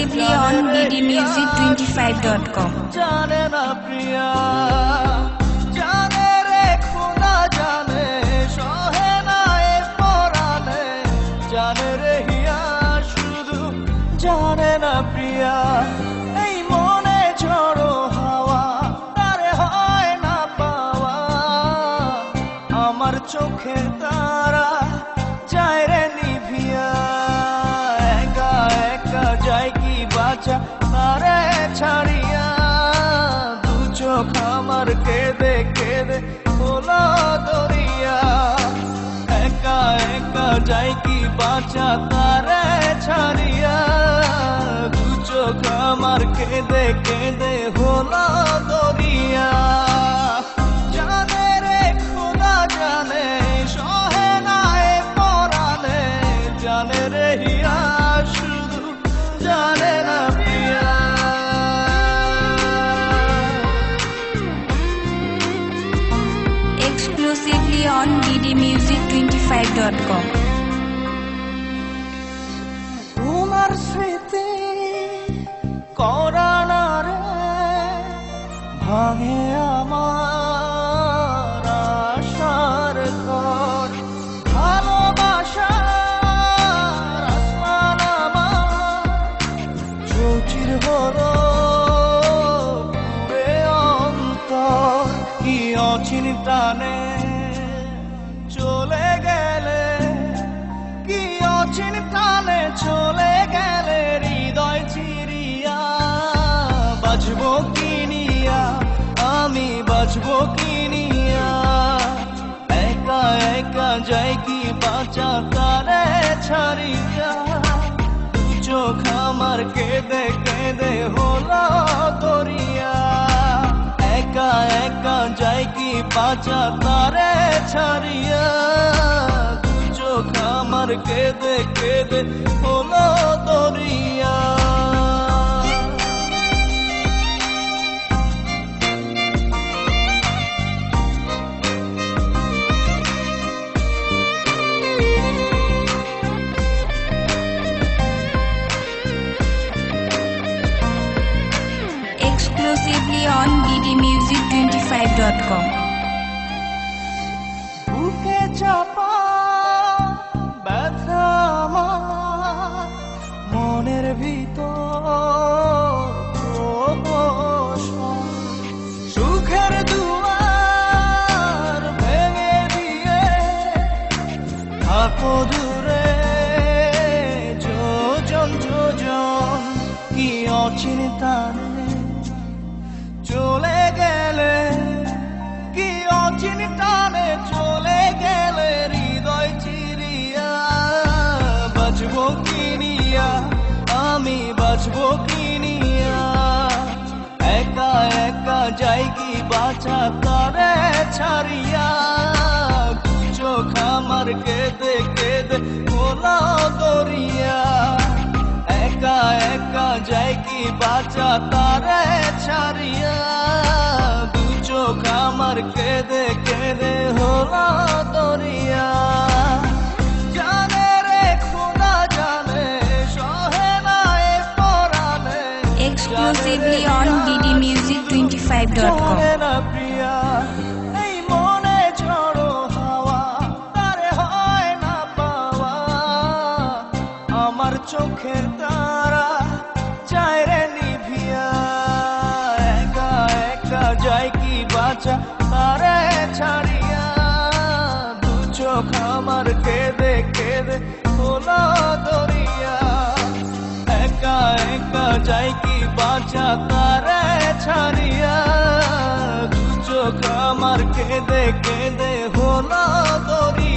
exclusively on ddmusic25.com. जाने ना प्रिया जाने रे खुदा जाने सहे ना ए पराने जाने रे हिया शुधु जाने ना प्रिया এই মনে ঝড়ো হাওয়া তারে হয় না পাওয়া আমার চোখের তারা যায় রে নিভিয়া একা একা যায় কি বাঁচা তারে ছাড়িয়া দু চোখ আমার কেঁদে কেঁদে হলো দরিয়া একা একা যায় কি বাঁচা তারে ছাড়িয়া দু চোখ আমার কেঁদে কেঁদে হলো দরিয়া জানে রে খোদা জানে সহে না এ পরানে জানে রে হিয়া শুধু জানে না প্রিয়া Exclusively on ddmusic25.com. তোমার স্মৃতি করানা রে ভাঙে আমার আশার ঘর ভালোবাসার আসমান আমার চৌচির হলো পুরে অন্তর কি অচিন টানে চলে গেলে কি অচিন টানে চলে গেলে হৃদয় চিরিয়া বাজবো কিনিয়া আমি বাজবো কিনিয়া একা একা যাই কি বাঁচা তারে ছাড়িয়া দু চোখ আমার কেঁদে কেঁদে হলো দরিয়া একা একা যাই কি বাঁচা তারে ছাড়িয়া দু চোখ আমার কেঁদে কেঁদে হলো দরিয়া Exclusively on ddmusic25.com. বুকে চাপা ব্যথা আমার মনের ভিতর প্রহসন। সুখের দুয়ার ভেঙে দিয়ে থাকো দূরে যোজন যোজন কি অচিন টানে চলে গেলে কি অচিন টানে চলে গেলে হৃদয় চিরিয়া বাজবো কিনিয়া আমি বাজবো কিনিয়া একা একা যাই কি বাঁচা তারে ছাড়িয়া দু চোখ আমার কেঁদে কেঁদে হলো দরিয়া একা একা যাই কি বাঁচা তারে ছাড়িয়া দু চোখ আমার কেঁদে কেঁদে হলো দরিয়া জানে রে খোদা জানে সহে না এ পরানে Exclusively on ddmusic25.com. জানে না প্রিয়া এই মনে ঝড়ো হাওয়া তারে হয় না পাওয়া আমার চোখের তারা যায় রে নিভিয়া একা একা যায় কি বাঁচা তারে ছাড়িয়া দু চোখ আমার কেঁদে কেঁদে হলো দরিয়া একা একা যায় কি বাঁচা তারে ছাড়িয়া দু চোখ আমার কেঁদে কেঁদে হলো দরিয়া